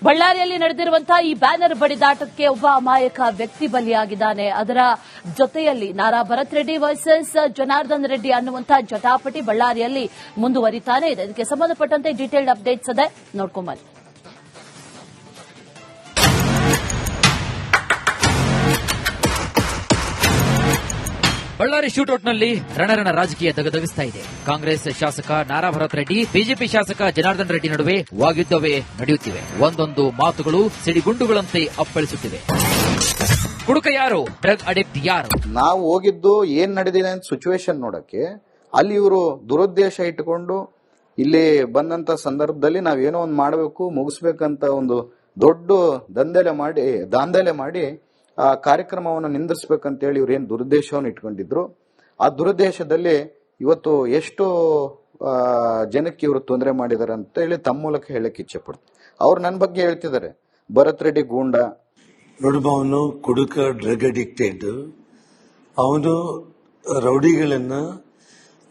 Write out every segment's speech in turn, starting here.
ಬಳ್ಳಾರಿಯಲ್ಲಿ ನಡೆದಿರುವಂತಹ ಈ ಬ್ಯಾನರ್ ಬಡಿದಾಟಕ್ಕೆ ಒಬ್ಬ ಅಮಾಯಕ ವ್ಯಕ್ತಿ ಬಲಿಯಾಗಿದ್ದಾನೆ. ಅದರ ಜೊತೆಯಲ್ಲಿ ನಾರಾ ಭರತ್ ರೆಡ್ಡಿ ವರ್ಸಸ್ ಜನಾರ್ದನ್ ರೆಡ್ಡಿ ಅನ್ನುವಂತಹ ಜಟಾಪಟಿ ಬಳ್ಳಾರಿಯಲ್ಲಿ ಮುಂದುವರಿತಾನೆ ಇದೆ. ಇದಕ್ಕೆ ಸಂಬಂಧಪಟ್ಟಂತೆ ಡೀಟೇಲ್ಡ್ ಅಪ್ಡೇಟ್ಸ್ ಇದೆ, ನೋಡ್ಕೊಂಬನ್ನಿ. ಬಳ್ಳಾರಿ ಶೂಟೌಟ್ನಲ್ಲಿ ರಣರಣ ರಾಜಕೀಯ ದಗದಗಿಸ್ತಾ ಇದೆ. ಕಾಂಗ್ರೆಸ್ ಶಾಸಕ ನಾರಾ ಭರತ್ ರೆಡ್ಡಿ, ಬಿಜೆಪಿ ಶಾಸಕ ಜನಾರ್ದನ್ ರೆಡ್ಡಿ ನಡುವೆ ವಾಗ್ಯುದ್ಧವೇ ನಡೆಯುತ್ತಿವೆ. ಒಂದೊಂದು ಮಾತುಗಳು ಸಿಡಿಗುಂಡುಗಳಂತೆ ಅಪ್ಪಳಿಸುತ್ತಿವೆ. ಕುಡುಕ ಯಾರು, ಡ್ರಗ್ ಅಡಿಕ್ಟ್ ಯಾರು? ನಾವು ಹೋಗಿದ್ದು ಏನ್ ನಡೆದಿದೆ ಅಂತ ಸಿಚುವೇಶನ್ ನೋಡಕ್ಕೆ. ಅಲ್ಲಿ ಇವರು ದುರುದ್ದೇಶ ಇಟ್ಟುಕೊಂಡು ಇಲ್ಲಿ ಬಂದಂತ ಸಂದರ್ಭದಲ್ಲಿ ನಾವೇನೋ ಒಂದು ಮಾಡಬೇಕು, ಮುಗಿಸ್ಬೇಕಂತ ಒಂದು ದೊಡ್ಡ ದಾಂಧಲೆ ಮಾಡಿ ಆ ಕಾರ್ಯಕ್ರಮವನ್ನು ನಿಂದಿರ್ಸ್ಬೇಕಂತೇಳಿ ಇವ್ರು ಏನ್ ದುರುದ್ದೇಶವನ್ನು ಇಟ್ಕೊಂಡಿದ್ರು. ಆ ದುರುದ್ದೇಶದಲ್ಲಿ ಇವತ್ತು ಎಷ್ಟು ಜನಕ್ಕೆ ಇವರು ತೊಂದರೆ ಮಾಡಿದಾರೆ ಅಂತ ಹೇಳಿ ತಮ್ಮ ಮೂಲಕ ಹೇಳಕ್ ಇಚ್ಛೆ ಪಡ್ತಾರೆ. ಅವ್ರು ನನ್ನ ಬಗ್ಗೆ ಹೇಳ್ತಿದ್ದಾರೆ, ಭರತ್ ರೆಡ್ಡಿ ಗೂಂಡ. ನೋಡಮ್ಮ, ಅವನು ಕುಡುಕ, ಡ್ರಗ್ ಅಡಿಕ್ಟೆಡ್. ಅವನು ರೌಡಿಗಳನ್ನ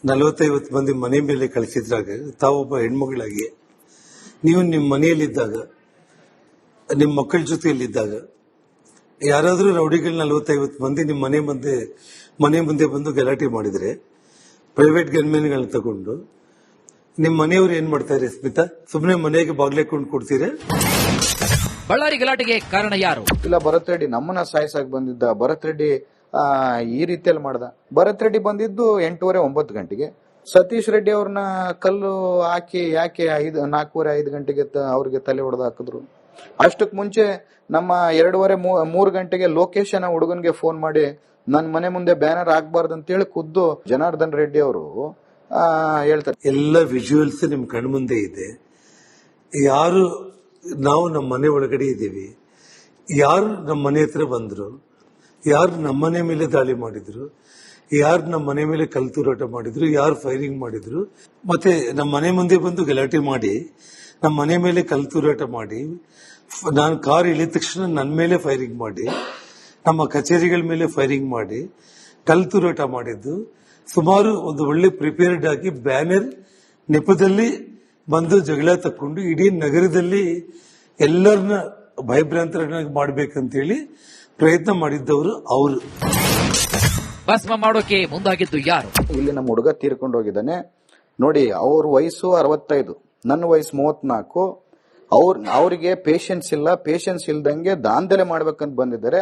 40-50 ಮಂದಿ ಮನೆ ಮೇಲೆ ಕಳಿಸಿದ್ರಾಗ ತಾವೊಬ್ಬ ಹೆಣ್ಮಗಳಾಗಿ ನೀವು ನಿಮ್ಮ ಮನೆಯಲ್ಲಿದ್ದಾಗ, ನಿಮ್ಮ ಮಕ್ಕಳ ಜೊತೆಯಲ್ಲಿದ್ದಾಗ ಯಾರಾದ್ರೂ ರೌಡಿಗಳು 40-50 ಮಂದಿ ನಿಮ್ಮ ಮನೆ ಮುಂದೆ ಬಂದು ಗಲಾಟೆ ಮಾಡಿದ್ರೆ ಪ್ರೈವೇಟ್ ಗನ್ಮೆನ್ಗಳನ್ನ ತಗೊಂಡು ನಿಮ್ಮ ಮನೆಯವರು ಏನ್ ಮಾಡ್ತಾರೆ ಸ್ಮಿತಾ? ಸುಮ್ಮನೆ ಮನೆಗೆ ಬಾಗ್ಲೇಕೊಂಡು ಕೊಡ್ತೀರಾ? ಬಳ್ಳಾರಿ ಗಲಾಟೆಗೆ ಕಾರಣ ಯಾರು? ಇಲ್ಲ, ಭರತ್ ರೆಡ್ಡಿ ನಮ್ಮನ್ನ ಸಾಯಿಸಾಕ್ ಬಂದಿದ್ದ. ಭರತ್ ರೆಡ್ಡಿ ಈ ರೀತಿಯಲ್ಲಿ ಮಾಡ್ದ. ಭರತ್ ರೆಡ್ಡಿ ಬಂದಿದ್ದು 8:30-9 ಗಂಟೆಗೆ. ಸತೀಶ್ ರೆಡ್ಡಿ ಅವ್ರನ್ನ ಕಲ್ಲು ಹಾಕಿ ಯಾಕೆ 4:30-5 ಗಂಟೆಗೆ ಅವ್ರಿಗೆ ತಲೆ ಹೊಡೆದು ಹಾಕಿದ್ರು. ಅಷ್ಟಕ್ ಮುಂಚೆ ನಮ್ಮ 2:30-3 ಗಂಟೆಗೆ ಲೋಕೇಶನ ಹುಡುಗನ್ಗೆ ಫೋನ್ ಮಾಡಿ ನನ್ನ ಮನೆ ಮುಂದೆ ಬ್ಯಾನರ್ ಹಾಕ್ಬಾರ್ದು ಅಂತ ಹೇಳಿ ಖುದ್ದು ಜನಾರ್ದನ್ ರೆಡ್ಡಿ ಅವರು ಹೇಳ್ತಾರೆ. ಎಲ್ಲ ವಿಜುವಲ್ಸ್ ನಿಮ್ ಕಣ್ಮುಂದೆ ಇದೆ. ಯಾರು ನಾವು ನಮ್ಮ ಮನೆ ಒಳಗಡೆ ಇದ್ದೀವಿ, ಯಾರು ನಮ್ಮ ಮನೆ ಹತ್ರ ಬಂದ್ರು, ಯಾರು ನಮ್ಮ ಮನೆ ಮೇಲೆ ದಾಳಿ ಮಾಡಿದ್ರು, ಯಾರು ನಮ್ಮ ಮನೆ ಮೇಲೆ ಕಲ್ತೂರಾಟ ಮಾಡಿದ್ರು, ಯಾರು ಫೈರಿಂಗ್ ಮಾಡಿದ್ರು, ಮತ್ತೆ ನಮ್ಮ ಮನೆ ಮುಂದೆ ಬಂದು ಗಲಾಟೆ ಮಾಡಿ ನಮ್ಮ ಮನೆ ಮೇಲೆ ಕಲ್ತೂರಾಟ ಮಾಡಿ, ನಾನು ಕಾರ್ ಇಳಿದ ತಕ್ಷಣ ನನ್ನ ಮೇಲೆ ಫೈರಿಂಗ್ ಮಾಡಿ, ನಮ್ಮ ಕಚೇರಿಗಳ ಮೇಲೆ ಫೈರಿಂಗ್ ಮಾಡಿ ಕಲ್ತೂರಾಟ ಮಾಡಿದ್ದು. ಸುಮಾರು ಒಂದು ಒಳ್ಳೆ ಪ್ರಿಪೇರ್ಡ್ ಆಗಿ ಬ್ಯಾನರ್ ನೆಪದಲ್ಲಿ ಬಂದು ಜಗಳ ತಕ್ಕೊಂಡು ಇಡೀ ನಗರದಲ್ಲಿ ಎಲ್ಲರನ್ನ ಭಯಭ್ರಾಂತರನ್ನಾಗಿ ಮಾಡ್ಬೇಕಂತೇಳಿ ಪ್ರಯತ್ನ ಮಾಡಿದ್ದವರು ಅವರು. ಭಸ್ಮ ಮಾಡೋಕೆ ಮುಂದಾಗಿದ್ದು ಯಾರು? ಇಲ್ಲಿ ನಮ್ಮ ಹುಡುಗ ತೀರ್ಕೊಂಡು ಹೋಗಿದ್ದಾನೆ ನೋಡಿ. ಅವ್ರ ವಯಸ್ಸು 65, ನನ್ನ ವಯಸ್ಸು 34. ಅವ್ರಿಗೆ ಪೇಷನ್ಸ್ ಇಲ್ಲ. ಪೇಷನ್ಸ್ ಇಲ್ದಂಗೆ ದಾಂಧಲೆ ಮಾಡ್ಬೇಕಂತ ಬಂದಿದ್ದಾರೆ.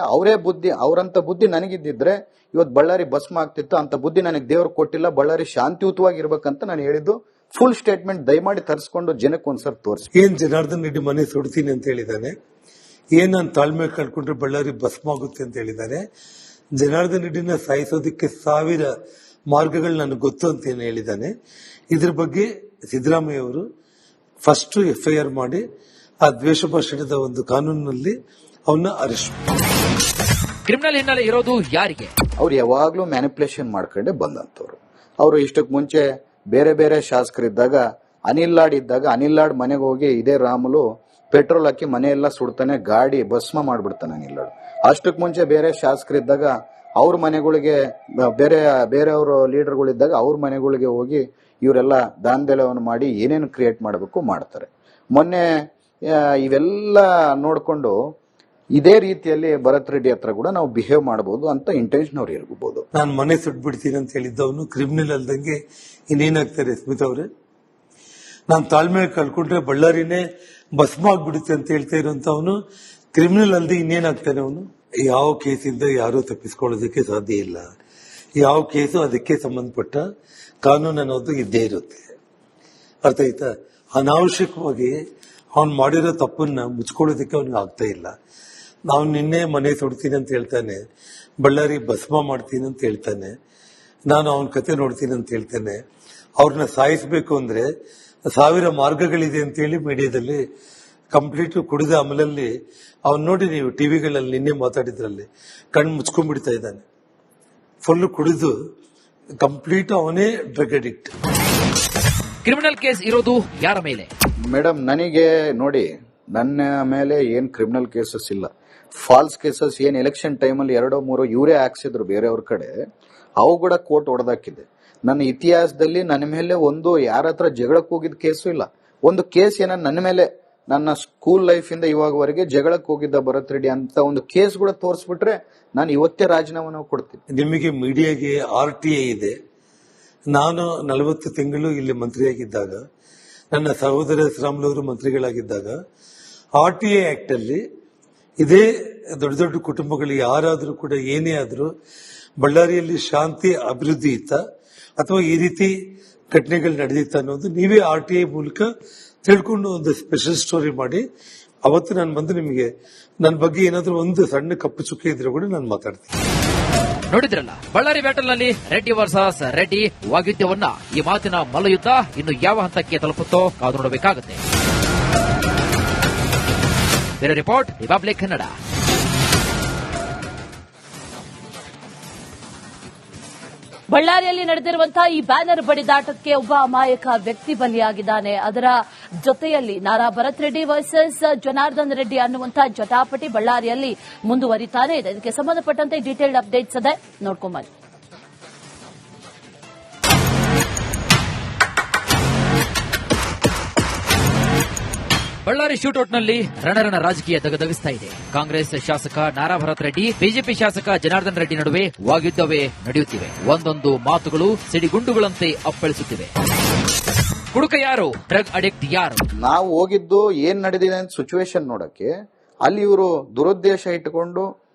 ಅವರಂತ ಬುದ್ಧಿ ನನಗಿದ್ದಿದ್ರೆ ಇವತ್ತು ಬಳ್ಳಾರಿ ಭಸ್ಮ ಆಗ್ತಿತ್ತು. ಅಂತ ಬುದ್ಧಿ ನನಗೆ ದೇವ್ರು ಕೊಟ್ಟಿಲ್ಲ. ಬಳ್ಳಾರಿ ಶಾಂತಿಯುತವಾಗಿರ್ಬೇಕಂತ ನಾನು ಹೇಳಿದ್ದು. ಫುಲ್ ಸ್ಟೇಟ್ಮೆಂಟ್ ದಯಮಾಡಿ ತರಿಸ್ಕೊಂಡು ಜನಕ್ಕೆ ಒಂದ್ಸರ್ ತೋರಿಸಿ. ಏನ್ ಜನಾರ್ದನ್ ರೆಡ್ಡಿ ಮನೆ ಸುಡ್ತೀನಿ ಅಂತ ಹೇಳಿದ್ದಾನೆ, ಏನ್ ನಾನು ತಾಳ್ಮೆ ಕಳ್ಕೊಂಡ್ರೆ ಬಳ್ಳಾರಿ ಭಸ್ಮ ಆಗುತ್ತೆ ಅಂತ ಹೇಳಿದ್ದಾನೆ. ಜನಾರ್ದನ್ ರೆಡ್ಡಿನ ಸಾಯಿಸೋದಕ್ಕೆ 1000 ಮಾರ್ಗಗಳು ನನಗೆ ಗೊತ್ತು ಅಂತ ಏನು ಹೇಳಿದ್ದಾನೆ. ಇದ್ರ ಬಗ್ಗೆ ಸಿದ್ದರಾಮಯ್ಯ ಅವರು ಫಸ್ಟ್ FIR ಮಾಡಿ ಆ ದ್ವೇಷ ಭಾಷಣದ ಒಂದು ಕಾನೂನಿನಲ್ಲಿ ಅವನ್ನ ಅರೆಸ್ಟ್. ಕ್ರಿಮಿನಲ್ ಹಿನ್ನೆಲೆ ಇರೋದು ಯಾರಿಗೆ? ಅವ್ರು ಯಾವಾಗ್ಲೂ ಮ್ಯಾನಿಪುಲೇಷನ್ ಮಾಡ್ಕೊಂಡೆ ಬಂದಂತವ್ರು. ಅವರು ಇಷ್ಟಕ್ಕೆ ಮುಂಚೆ ಬೇರೆ ಬೇರೆ ಶಾಸಕರಿದ್ದಾಗ, ಅನಿಲ್ ಲಾಡ್ ಇದ್ದಾಗ, ಅನಿಲ್ ಲಾಡ್ ಮನೆಗೆ ಹೋಗಿ ಇದೇ ರಾಮುಲು ಪೆಟ್ರೋಲ್ ಹಾಕಿ ಮನೆಯೆಲ್ಲ ಸುಡ್ತಾನೆ, ಗಾಡಿ ಭಸ್ಮ ಮಾಡ್ಬಿಡ್ತಾನೆ ಅನಿಲ್ ಲಾಡ್. ಅಷ್ಟಕ್ಕೆ ಮುಂಚೆ ಬೇರೆ ಶಾಸಕರಿದ್ದಾಗ ಅವ್ರ ಮನೆಗಳಿಗೆ, ಬೇರೆಯವರು ಲೀಡರ್ಗಳಿದ್ದಾಗ ಅವ್ರ ಮನೆಗಳಿಗೆ ಹೋಗಿ ಇವರೆಲ್ಲ ದಾಂಧಲೆವನ್ನು ಮಾಡಿ ಏನೇನು ಕ್ರಿಯೇಟ್ ಮಾಡಬೇಕು ಮಾಡ್ತಾರೆ. ಮೊನ್ನೆ ಇವೆಲ್ಲ ನೋಡ್ಕೊಂಡು ಇದೇ ರೀತಿಯಲ್ಲಿ ಭರತ್ ರೆಡ್ಡಿ ಹತ್ರ ಕೂಡ ನಾವು ಬಿಹೇವ್ ಮಾಡಬಹುದು ಅಂತ ಇಂಟೆನ್ಷನ್ ಅವ್ರು ಇರ್ಬೋದು. ನಾನು ಮನೆ ಸುಟ್ಬಿಡ್ತೀನಿ ಅಂತ ಹೇಳಿದ್ದವನು ಕ್ರಿಮಿನಲ್ ಅಲ್ದಂಗೆ ಇನ್ನೇನಾಗ್ತಾರೆ ಸ್ಮಿತಾ ಅವ್ರೆ? ನಾನು ತಾಳ್ಮೆ ಕಳ್ಕೊಂಡ್ರೆ ಬಳ್ಳಾರಿನೇ ಭಸ್ಮ ಆಗ್ಬಿಡುತ್ತೆ ಅಂತ ಹೇಳ್ತಾ ಇರೋಂಥವನು ಕ್ರಿಮಿನಲ್ ಅಲ್ದೆ ಇನ್ನೇನಾಗ್ತಾನೆ ಅವನು? ಯಾವ ಕೇಸಿಂದ ಯಾರೂ ತಪ್ಪಿಸ್ಕೊಳ್ಳೋದಕ್ಕೆ ಸಾಧ್ಯ ಇಲ್ಲ. ಯಾವ ಕೇಸು ಅದಕ್ಕೆ ಸಂಬಂಧಪಟ್ಟ ಕಾನೂನು ಅನ್ನೋದು ಇದ್ದೇ ಇರುತ್ತೆ. ಅರ್ಥ ಆಯ್ತಾ? ಅನಾವಶ್ಯಕವಾಗಿ ಅವ್ನು ಮಾಡಿರೋ ತಪ್ಪನ್ನ ಮುಚ್ಕೊಳ್ಳೋದಕ್ಕೆ ಅವ್ನಿಗೆ ಆಗ್ತಾ ಇಲ್ಲ. ನಾವು ನಿನ್ನೆ ಮನೆ ಸುಡ್ತೀನಿ ಅಂತ ಹೇಳ್ತಾನೆ, ಬಳ್ಳಾರಿ ಭಸ್ಮ ಮಾಡ್ತೀನಿ ಅಂತ ಹೇಳ್ತಾನೆ, ನಾನು ಅವನ ಕತೆ ನೋಡ್ತೀನಿ ಅಂತ ಹೇಳ್ತಾನೆ. ಅವ್ರನ್ನ ಸಾಯಿಸಬೇಕು ಅಂದ್ರೆ 1000 ಮಾರ್ಗಗಳಿದೆ ಅಂತೇಳಿ ಮೀಡಿಯಾದಲ್ಲಿ ಕಂಪ್ಲೀಟ್ ಕುಡಿದ ಅಮಲಲ್ಲಿ ಅವ್ನು ನೋಡಿ, ನೀವು ಟಿವಿಗಳಲ್ಲಿ ನಿನ್ನೆ ಮಾತಾಡಿದ್ರಲ್ಲಿ ಕಣ್ಣು ಮುಚ್ಕೊಂಡ್ಬಿಡ್ತಾ ಇದ್ದಾನೆ. ಫುಲ್ ಕುಡಿದು ಕಂಪ್ಲೀಟ್ ಅವನೇ ಡ್ರಗ್ ಅಡಿಕ್ಟ್. ಕ್ರಿಮಿನಲ್ ಕೇಸ್ ಇರೋದು ಯಾರ ಮೇಲೆ? ಮೇಡಮ್, ನನಗೆ ನೋಡಿ, ನನ್ನ ಮೇಲೆ ಏನ್ ಕ್ರಿಮಿನಲ್ ಕೇಸಸ್ ಇಲ್ಲ. ಫಾಲ್ಸ್ ಕೇಸಸ್ ಏನ್ ಎಲೆಕ್ಷನ್ ಟೈಮಲ್ಲಿ 2-3 ಇವರೇ ಹಾಕ್ಸಿದ್ರು ಬೇರೆಯವ್ರ ಕಡೆ, ಅವು ಕೂಡ ಕೋರ್ಟ್ ಹೊಡೆದಾಕಿದೆ. ನನ್ನ ಇತಿಹಾಸದಲ್ಲಿ ನನ್ನ ಮೇಲೆ ಒಂದು ಯಾರ ಹತ್ರ ಜಗಳಕ್ಕೆ ಹೋಗಿದ್ ಕೇಸು ಇಲ್ಲ. ಒಂದು ಕೇಸ್ ಏನ ನನ್ನ ಮೇಲೆ ನನ್ನ ಸ್ಕೂಲ್ ಲೈಫ್ ಇಂದ ಇವಾಗವರೆಗೆ ಜಗಳಕ್ಕೆ ಹೋಗಿದ್ದ ಭರತ್ ರೆಡ್ಡಿ ಅಂತ ಒಂದು ಕೇಸ್ ಕೂಡ ತೋರಿಸ್ಬಿಟ್ರೆ ನಾನು ಇವತ್ತೇ ರಾಜೀನಾಮೆ ಕೊಡ್ತೀನಿ. ನಿಮಗೆ ಮೀಡಿಯಾಗೆ RTA ಇದೆ. ನಾನು 40 ತಿಂಗಳು ಇಲ್ಲಿ ಮಂತ್ರಿಯಾಗಿದ್ದಾಗ, ನನ್ನ ಸಹೋದರ ಶ್ರೀರಾಮುಲು ಮಂತ್ರಿಗಳಾಗಿದ್ದಾಗ RTA ಆಕ್ಟ್ ಅಲ್ಲಿ ಇದೇ ದೊಡ್ಡ ದೊಡ್ಡ ಕುಟುಂಬಗಳು ಯಾರಾದರೂ ಕೂಡ ಏನೇ ಆದರೂ ಬಳ್ಳಾರಿಯಲ್ಲಿ ಶಾಂತಿ ಅಭಿವೃದ್ಧಿ ಇತ್ತ ಅಥವಾ ಈ ರೀತಿ ಘಟನೆಗಳು ನಡೆದಿತ್ತ ಅನ್ನೋದು ನೀವೇ RTA ಮೂಲಕ ತಿಳ್ಕೊಂಡು ಒಂದು ಸ್ಪೆಷಲ್ ಸ್ಟೋರಿ ಮಾಡಿ ಅವತ್ತು ನಾನು ಬಂದು ನಿಮಗೆ ನನ್ನ ಬಗ್ಗೆ ಏನಾದರೂ ಒಂದು ಸಣ್ಣ ಕಪ್ಪು ಚುಕ್ಕೆ ಇದ್ರೆ ಕೂಡ ನಾನು ಮಾತಾಡ್ತೀನಿ. ನೋಡಿದ್ರಲ್ಲ, ಬಳ್ಳಾರಿ ಬ್ಯಾಟಲ್ ನಲ್ಲಿ ರೆಡ್ಡಿ ವರ್ಸಸ್ ರೆಡ್ಡಿ ವಾಗ್ಯುದ್ಯವನ್ನ. ಈ ಮಾತಿನ ಮಲ್ಲಯುದ್ಧ ಇನ್ನು ಯಾವ ಹಂತಕ್ಕೆ ತಲುಪುತ್ತೋ ಕಾದು ನೋಡಬೇಕಾಗುತ್ತೆ. ಬೇರೆ ರಿಪೋರ್ಟ್, ರಿಪಬ್ಲಿಕ್ ಕನ್ನಡ. ಬಳ್ಳಾರಿಯಲ್ಲಿ ನಡೆದಿರುವಂತಹ ಈ ಬ್ಯಾನರ್ ಬಡಿದಾಟಕ್ಕೆ ಒಬ್ಬ ಅಮಾಯಕ ವ್ಯಕ್ತಿ ಬಲಿಯಾಗಿದ್ದಾನೆ. ಅದರ ಜೊತೆಯಲ್ಲಿ ನಾರಾ ಭರತ್ ರೆಡ್ಡಿ ವರ್ಸಸ್ ಜನಾರ್ದನ್ ರೆಡ್ಡಿ ಅನ್ನುವಂತಹ ಜಟಾಪಟಿ ಬಳ್ಳಾರಿಯಲ್ಲಿ ಮುಂದುವರಿತಾನೆ ಇದೆ. ಇದಕ್ಕೆ ಸಂಬಂಧಪಟ್ಟಂತೆ ಡೀಟೇಲ್ಡ್ ಅಪ್ಡೇಟ್ಸ್ ಇದೆ, ನೋಡ್ಕೊಂಬನ್ನಿ. ಬಳ್ಳಾರಿ ಶೂಟೌಟ್ನಲ್ಲಿ ರಣರಣ ರಾಜಕೀಯ ದಗದಗಿಸ್ತಾ ಇದೆ. ಕಾಂಗ್ರೆಸ್ ಶಾಸಕ ನಾರಾ ಭರತ್ ರೆಡ್ಡಿ, ಬಿಜೆಪಿ ಶಾಸಕ ಜನಾರ್ದನ್ ರೆಡ್ಡಿ ನಡುವೆ ವಾಗ್ಯುದ್ಧವೇ ನಡೆಯುತ್ತಿವೆ. ಒಂದೊಂದು ಮಾತುಗಳು ಸಿಡಿಗುಂಡುಗಳಂತೆ ಅಪ್ಪಳಿಸುತ್ತಿವೆ. ಕುಡುಕ ಯಾರು, ಡ್ರಗ್ ಅಡಿಕ್ಟ್ ಯಾರು? ನಾವು ಹೋಗಿದ್ದು ಏನ್ ನಡೆದಿದೆ ಅಂತ ಸಿಚುವೇಶನ್ ನೋಡಕ್ಕೆ. ಅಲ್ಲಿ ಇವರು ದುರುದ್ದೇಶ ಇಟ್ಟುಕೊಂಡು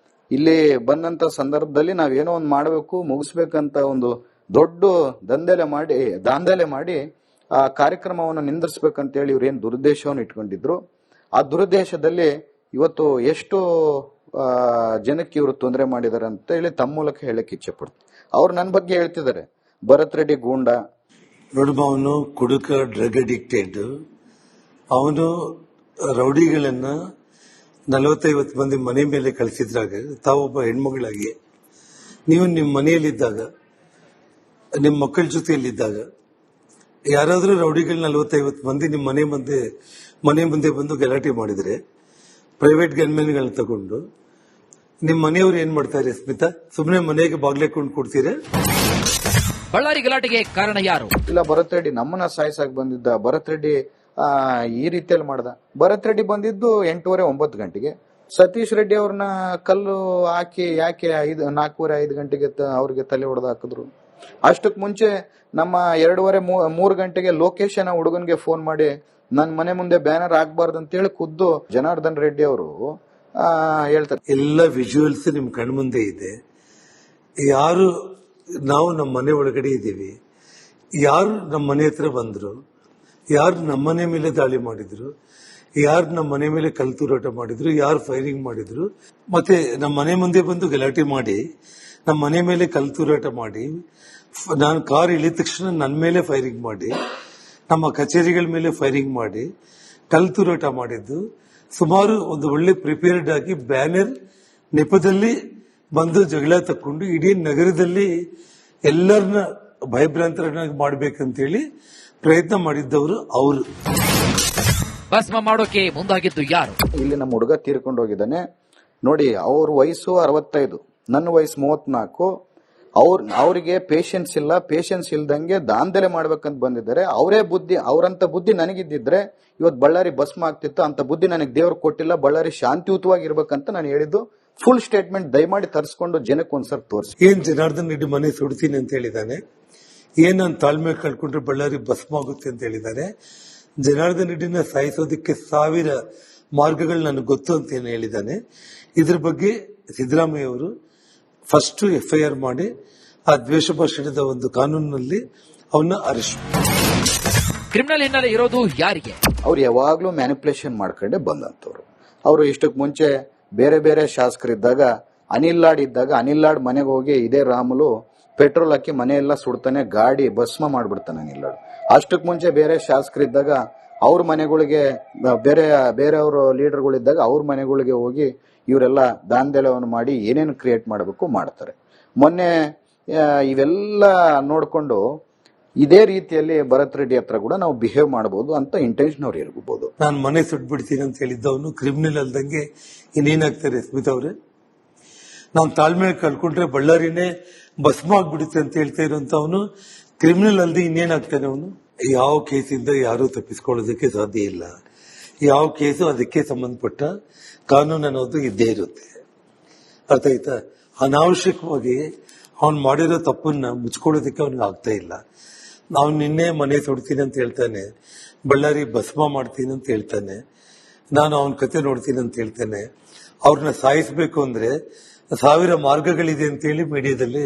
ಇಲ್ಲಿ ಬಂದಂತ ಸಂದರ್ಭದಲ್ಲಿ ನಾವೇನೋ ಒಂದು ಮಾಡಬೇಕು, ಮುಗಿಸ್ಬೇಕಂತ ಒಂದು ದೊಡ್ಡ ದಾಂಧಲೆ ಮಾಡಿ ಆ ಕಾರ್ಯಕ್ರಮವನ್ನು ನಿಂದಿರ್ಸ್ಬೇಕಂತೇಳಿ ಇವ್ರು ಏನ್ ದುರುದ್ದೇಶವನ್ನು ಇಟ್ಕೊಂಡಿದ್ರು. ಆ ದುರುದ್ದೇಶದಲ್ಲಿ ಇವತ್ತು ಎಷ್ಟು ಜನಕ್ಕೆ ಇವರು ತೊಂದರೆ ಮಾಡಿದಾರೆ ಅಂತ ಹೇಳಿ ತಮ್ಮ ಮೂಲಕ ಹೇಳಕ್ ಇಚ್ಛೆ ಪಡ್ತೀನಿ. ಅವ್ರು ನನ್ನ ಬಗ್ಗೆ ಹೇಳ್ತಿದ್ದಾರೆ, ಭರತ್ ರೆಡ್ಡಿ ಗೂಂಡ. ನೋಡಮ್ಮ, ಅವನು ಕುಡುಕ, ಡ್ರಗ್ ಅಡಿಕ್ಟೆಡ್. ಅವನು ರೌಡಿಗಳನ್ನ 40-50 ಮಂದಿ ಮನೆ ಮೇಲೆ ಕಳಿಸಿದ್ರಾಗ ತಾವೊಬ್ಬ ಹೆಣ್ಮಗಳಾಗಿ ನೀವು ನಿಮ್ಮ ಮನೆಯಲ್ಲಿದ್ದಾಗ, ನಿಮ್ಮ ಮಕ್ಕಳ ಜೊತೆಯಲ್ಲಿದ್ದಾಗ ಯಾರಾದ್ರೂ ರೌಡಿಗಳು 40-50 ಮಂದಿ ನಿಮ್ಮ ಮನೆ ಮುಂದೆ ಬಂದು ಗಲಾಟೆ ಮಾಡಿದ್ರೆ ಪ್ರೈವೇಟ್ ಗನ್ಮೆನ್ಗಳನ್ನ ತಗೊಂಡು ನಿಮ್ಮ ಮನೆಯವರು ಏನ್ ಮಾಡ್ತಾರೆ ಸ್ಮಿತಾ? ಸುಮ್ಮನೆ ಮನೆಗೆ ಬಾಗ್ಲೇಕೊಂಡು ಕೊಡ್ತೀರಾ? ಬಳ್ಳಾರಿ ಗಲಾಟೆಗೆ ಕಾರಣ ಯಾರು? ಇಲ್ಲ, ಭರತ್ ರೆಡ್ಡಿ ನಮ್ಮನ್ನ ಸಾಯಿಸಾಕ್ ಬಂದಿದ್ದ. ಭರತ್ ರೆಡ್ಡಿ ಈ ರೀತಿಯಲ್ಲಿ ಮಾಡ್ದ. ಭರತ್ ರೆಡ್ಡಿ ಬಂದಿದ್ದು 8:30-9 ಗಂಟೆಗೆ. ಸತೀಶ್ ರೆಡ್ಡಿ ಅವ್ರನ್ನ ಕಲ್ಲು ಹಾಕಿ ಯಾಕೆ 4:30-5 ಗಂಟೆಗೆ ಅವ್ರಿಗೆ ತಲೆ ಹೊಡೆದು ಹಾಕಿದ್ರು. ಅಷ್ಟಕ್ ಮುಂಚೆ ನಮ್ಮ 2:30-3 ಗಂಟೆಗೆ ಲೋಕೇಶನ ಹುಡುಗನ್ಗೆ ಫೋನ್ ಮಾಡಿ ನನ್ನ ಮನೆ ಮುಂದೆ ಬ್ಯಾನರ್ ಹಾಕ್ಬಾರ್ದು ಅಂತ ಹೇಳಿ ಖುದ್ದು ಜನಾರ್ದನ್ ರೆಡ್ಡಿ ಅವರು ಹೇಳ್ತಾರೆ. ಎಲ್ಲ ವಿಜುವಲ್ಸ್ ನಿಮ್ ಕಣ್ಮುಂದೆ ಇದೆ. ಯಾರು ನಾವು ನಮ್ಮ ಮನೆ ಒಳಗಡೆ ಇದ್ದೀವಿ, ಯಾರು ನಮ್ಮ ಮನೆ ಹತ್ರ ಬಂದ್ರು, ಯಾರು ನಮ್ಮ ಮನೆ ಮೇಲೆ ದಾಳಿ ಮಾಡಿದ್ರು, ಯಾರು ನಮ್ಮ ಮನೆ ಮೇಲೆ ಕಲ್ತೂರಾಟ ಮಾಡಿದ್ರು, ಯಾರು ಫೈರಿಂಗ್ ಮಾಡಿದ್ರು, ಮತ್ತೆ ನಮ್ಮ ಮನೆ ಮುಂದೆ ಬಂದು ಗಲಾಟೆ ಮಾಡಿ ನಮ್ಮ ಮನೆ ಮೇಲೆ ಕಲ್ತೂರಾಟ ಮಾಡಿ, ನಾನು ಕಾರ್ ಇಳಿದ ತಕ್ಷಣ ನನ್ನ ಮೇಲೆ ಫೈರಿಂಗ್ ಮಾಡಿ, ನಮ್ಮ ಕಚೇರಿಗಳ ಮೇಲೆ ಫೈರಿಂಗ್ ಮಾಡಿ ಕಲ್ತೂರಾಟ ಮಾಡಿದ್ದು. ಸುಮಾರು ಒಂದು ಒಳ್ಳೆ ಪ್ರಿಪೇರ್ಡ್ ಆಗಿ ಬ್ಯಾನರ್ ನೆಪದಲ್ಲಿ ಬಂದು ಜಗಳ ತಕ್ಕೊಂಡು ಇಡೀ ನಗರದಲ್ಲಿ ಎಲ್ಲರನ್ನ ಭಯಭ್ರಾಂತರನ್ನಾಗಿ ಮಾಡ್ಬೇಕಂತೇಳಿ ಪ್ರಯತ್ನ ಮಾಡಿದ್ದವರು ಅವರು. ಭಸ್ಮ ಮಾಡೋಕೆ ಮುಂದಾಗಿದ್ದು ಯಾರು? ಇಲ್ಲಿ ನಮ್ಮ ಹುಡುಗ ತೀರ್ಕೊಂಡು ಹೋಗಿದ್ದಾನೆ ನೋಡಿ. ಅವ್ರ ವಯಸ್ಸು 65, ನನ್ನ ವಯಸ್ಸು 34. ಅವರಿಗೆ ಪೇಷನ್ಸ್ ಇಲ್ಲ. ಪೇಷನ್ಸ್ ಇಲ್ದಂಗೆ ದಾಂಧಲೆ ಮಾಡ್ಬೇಕಂತ ಬಂದಿದ್ದಾರೆ. ಅವರಂತ ಬುದ್ಧಿ ನನಗಿದ್ದಿದ್ರೆ ಇವತ್ತು ಬಳ್ಳಾರಿ ಭಸ್ಮ ಆಗ್ತಿತ್ತು. ಅಂತ ಬುದ್ಧಿ ನನಗೆ ದೇವ್ರು ಕೊಟ್ಟಿಲ್ಲ. ಬಳ್ಳಾರಿ ಶಾಂತಿಯುತವಾಗಿರ್ಬೇಕಂತ ನಾನು ಹೇಳಿದ್ದು. ಫುಲ್ ಸ್ಟೇಟ್ಮೆಂಟ್ ದಯಮಾಡಿ ತರಿಸ್ಕೊಂಡು ಜನಕ್ಕೆ ಒಂದ್ಸರ್ ತೋರಿಸಿ. ಏನ್ ಜನಾರ್ದನ್ ರೆಡ್ಡಿ ಮನೆ ಸುಡ್ತೀನಿ ಅಂತ ಹೇಳಿದ್ದಾನೆ, ಏನ್ ನಾನು ತಾಳ್ಮೆ ಕಳ್ಕೊಂಡ್ರೆ ಬಳ್ಳಾರಿ ಭಸ್ಮ ಆಗುತ್ತೆ ಅಂತ ಹೇಳಿದ್ದಾರೆ. ಜನಾರ್ದನ್ ರೆಡ್ಡಿನ ಸಾಯಿಸೋದಕ್ಕೆ 1000 ಮಾರ್ಗಗಳು ನನಗೆ ಗೊತ್ತು ಅಂತ ಏನು ಹೇಳಿದ್ದಾನೆ. ಇದ್ರ ಬಗ್ಗೆ ಸಿದ್ದರಾಮಯ್ಯ ಅವರು ಫಸ್ಟ್ FIR ಮಾಡಿ ಆ ದ್ವೇಷ ಭಾಷಣದ ಒಂದು ಕಾನೂನಿನಲ್ಲಿ ಅವನ್ನ ಅರೆಸ್ಟ್. ಕ್ರಿಮಿನಲ್ ಹಿನ್ನೆಲೆ ಇರೋದು ಯಾರಿಗೆ? ಅವ್ರು ಯಾವಾಗ್ಲೂ ಮ್ಯಾನಿಪುಲೇಷನ್ ಮಾಡ್ಕೊಂಡೆ ಬಂದಂತವ್ರು. ಅವರು ಇಷ್ಟಕ್ಕೆ ಮುಂಚೆ ಬೇರೆ ಬೇರೆ ಶಾಸಕರಿದ್ದಾಗ ಅನಿಲ್ ಲಾಡ್ ಮನೆಗೆ ಹೋಗಿ ಇದೇ ರಾಮುಲು ಪೆಟ್ರೋಲ್ ಹಾಕಿ ಮನೆಯೆಲ್ಲ ಸುಡ್ತಾನೆ, ಗಾಡಿ ಭಸ್ಮ ಮಾಡ್ಬಿಡ್ತಾನೆ ಅನಿಲ್ ಲಾಡ್. ಅಷ್ಟಕ್ಕೆ ಮುಂಚೆ ಬೇರೆ ಶಾಸಕರಿದ್ದಾಗ ಅವ್ರ ಮನೆಗಳಿಗೆ ಬೇರೆಯವರು ಲೀಡರ್ಗಳಿದ್ದಾಗ ಅವ್ರ ಮನೆಗಳಿಗೆ ಹೋಗಿ ಇವರೆಲ್ಲ ದಾಂಧಲೆವನ್ನು ಮಾಡಿ ಏನೇನು ಕ್ರಿಯೇಟ್ ಮಾಡಬೇಕು ಮಾಡ್ತಾರೆ. ಮೊನ್ನೆ ಇವೆಲ್ಲ ನೋಡ್ಕೊಂಡು ಇದೇ ರೀತಿಯಲ್ಲಿ ಭರತ್ ರೆಡ್ಡಿ ಹತ್ರ ಕೂಡ ನಾವು ಬಿಹೇವ್ ಮಾಡಬಹುದು ಅಂತ ಇಂಟೆನ್ಷನ್ ಅವ್ರು ಇರ್ಬೋದು. ನಾನು ಮನೆ ಸುಟ್ಬಿಡ್ತೀನಿ ಅಂತ ಹೇಳಿದ್ದವನು ಕ್ರಿಮಿನಲ್ ಅಲ್ದಂಗೆ ಇನ್ನೇನಾಗ್ತಾರೆ ಸ್ಮಿತಾ ಅವ್ರೆ? ನಾನು ತಾಳ್ಮೆ ಕಳ್ಕೊಂಡ್ರೆ ಬಳ್ಳಾರಿನೇ ಭಸ್ಮ ಆಗ್ಬಿಡುತ್ತೆ ಅಂತ ಹೇಳ್ತಾ ಇರೋಂಥವನು ಕ್ರಿಮಿನಲ್ ಅಲ್ದೆ ಇನ್ನೇನಾಗ್ತಾನೆ ಅವನು? ಯಾವ ಕೇಸಿಂದ ಯಾರು ತಪ್ಪಿಸ್ಕೊಳ್ಳೋದಕ್ಕೆ ಸಾಧ್ಯ ಇಲ್ಲ. ಯಾವ ಕೇಸು ಅದಕ್ಕೆ ಸಂಬಂಧಪಟ್ಟ ಕಾನೂನು ಅನ್ನೋದು ಇದ್ದೇ ಇರುತ್ತೆ. ಅರ್ಥ ಆಯ್ತಾ? ಅನಾವಶ್ಯಕವಾಗಿ ಅವನು ಮಾಡಿರೋ ತಪ್ಪನ್ನ ಮುಚ್ಕೊಳ್ಳೋದಕ್ಕೆ ಅವನಿಗೆ ಆಗ್ತಾ ಇಲ್ಲ. ನಾವು ನಿನ್ನೆ ಮನೆ ಸುಡ್ತೀನಿ ಅಂತ ಹೇಳ್ತಾನೆ, ಬಳ್ಳಾರಿ ಭಸ್ಮ ಮಾಡ್ತೀನಿ ಅಂತ ಹೇಳ್ತಾನೆ, ನಾನು ಅವನ ಕತೆ ನೋಡ್ತೀನಿ ಅಂತ ಹೇಳ್ತಾನೆ. ಅವ್ರನ್ನ ಸಾಯಿಸಬೇಕು ಅಂದ್ರೆ 1000 ಮಾರ್ಗಗಳಿದೆ ಅಂತೇಳಿ ಮೀಡಿಯಾದಲ್ಲಿ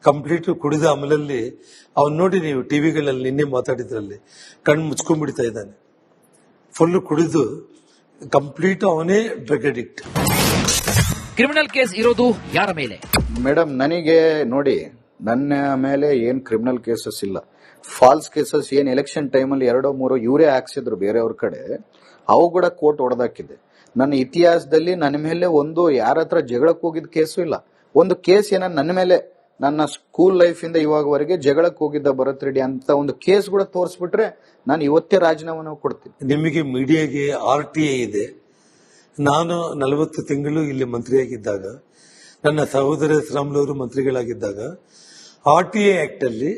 ಕಂಪ್ಲೀಟ್ ಕುಡಿದ ಅಮಲಲ್ಲಿ ಅವ್ನು ನೋಡಿ, ನೀವು ಟಿವಿಗಳಲ್ಲಿ ನಿನ್ನೆ ಮಾತಾಡಿದ್ರಲ್ಲಿ ಕಣ್ಣು ಮುಚ್ಕೊಂಡ್ಬಿಡ್ತಾ ಇದ್ದಾನೆ. ಫುಲ್ ಕುಡಿದು ಕಂಪ್ಲೀಟ್ ಅವನೇ ಡ್ರಗ್ ಅಡಿಕ್ಟ್. ಕ್ರಿಮಿನಲ್ ಕೇಸ್ ಇರೋದು ಯಾರ ಮೇಲೆ? ಮೇಡಮ್, ನನಗೆ ನೋಡಿ, ನನ್ನ ಮೇಲೆ ಏನ್ ಕ್ರಿಮಿನಲ್ ಕೇಸಸ್ ಇಲ್ಲ. ಫಾಲ್ಸ್ ಕೇಸಸ್ ಏನ್ ಎಲೆಕ್ಷನ್ ಟೈಮಲ್ಲಿ 2-3 ಇವರೇ ಹಾಕ್ಸಿದ್ರು ಬೇರೆಯವ್ರ ಕಡೆ, ಅವು ಕೂಡ ಕೋರ್ಟ್ ಹೊಡೆದಾಕಿದೆ. ನನ್ನ ಇತಿಹಾಸದಲ್ಲಿ ನನ್ನ ಮೇಲೆ ಒಂದು ಯಾರ ಹತ್ರ ಜಗಳಕ್ಕೆ ಹೋಗಿದ್ದ ಕೇಸು ಇಲ್ಲ. ಒಂದು ಕೇಸ್ ಏನ ನನ್ನ ಮೇಲೆ, ನನ್ನ ಸ್ಕೂಲ್ ಲೈಫ್ ಇಂದ ಇವಾಗವರೆಗೆ ಜಗಳಕ್ಕೆ ಹೋಗಿದ್ದ ಭರತ್ ರೆಡ್ಡಿ ಅಂತ ಒಂದು ಕೇಸ್ ಕೂಡ ತೋರಿಸ್ಬಿಟ್ರೆ ನಾನು ಇವತ್ತೇ ರಾಜೀನಾಮೆ ಕೊಡ್ತೀನಿ. ನಿಮಗೆ ಮೀಡಿಯಾಗೆ RTA ಇದೆ. ನಾನು 40 ತಿಂಗಳು ಇಲ್ಲಿ ಮಂತ್ರಿಯಾಗಿದ್ದಾಗ, ನನ್ನ ಸಹೋದರ ಶ್ರೀರಾಮುಲು ಮಂತ್ರಿಗಳಾಗಿದ್ದಾಗ RTA ಆಕ್ಟ್ ಅಲ್ಲಿ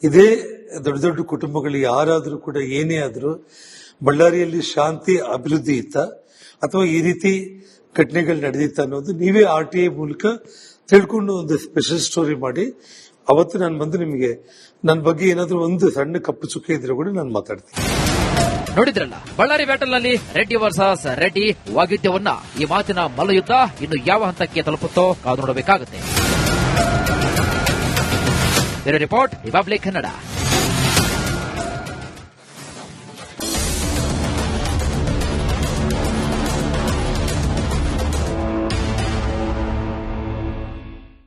ಇದೇ ದೊಡ್ಡ ದೊಡ್ಡ ಕುಟುಂಬಗಳು ಯಾರಾದರೂ ಕೂಡ ಏನೇ ಆದರೂ ಬಳ್ಳಾರಿಯಲ್ಲಿ ಶಾಂತಿ ಅಭಿವೃದ್ಧಿ ಇತ್ತ ಅಥವಾ ಈ ರೀತಿ ಘಟನೆಗಳು ನಡೆದಿತ್ತ ಅನ್ನೋದು ನೀವೇ RTA ಮೂಲಕ ತಿಳ್ಕೊಂಡು ಒಂದು ಸ್ಪೆಷಲ್ ಸ್ಟೋರಿ ಮಾಡಿ ಅವತ್ತು ನಾನು ಬಂದು ನಿಮಗೆ ನನ್ನ ಬಗ್ಗೆ ಏನಾದರೂ ಒಂದು ಸಣ್ಣ ಕಪ್ಪು ಚುಕ್ಕೆ ಇದ್ರೆ ಕೂಡ ನಾನು ಮಾತಾಡ್ತೀನಿ. ನೋಡಿದ್ರಲ್ಲ, ಬಳ್ಳಾರಿ ಬ್ಯಾಟಲ್ ನಲ್ಲಿ ರೆಡ್ಡಿ ವರ್ಸಸ್ ರೆಡ್ಡಿ ವಾಗ್ಯುದ್ಯವನ್ನ. ಈ ಮಾತಿನ ಮಲ್ಲಯುದ್ಧ ಇನ್ನು ಯಾವ ಹಂತಕ್ಕೆ ತಲುಪುತ್ತೋ ಕಾದು ನೋಡಬೇಕಾಗುತ್ತೆ. Report republic Kannada.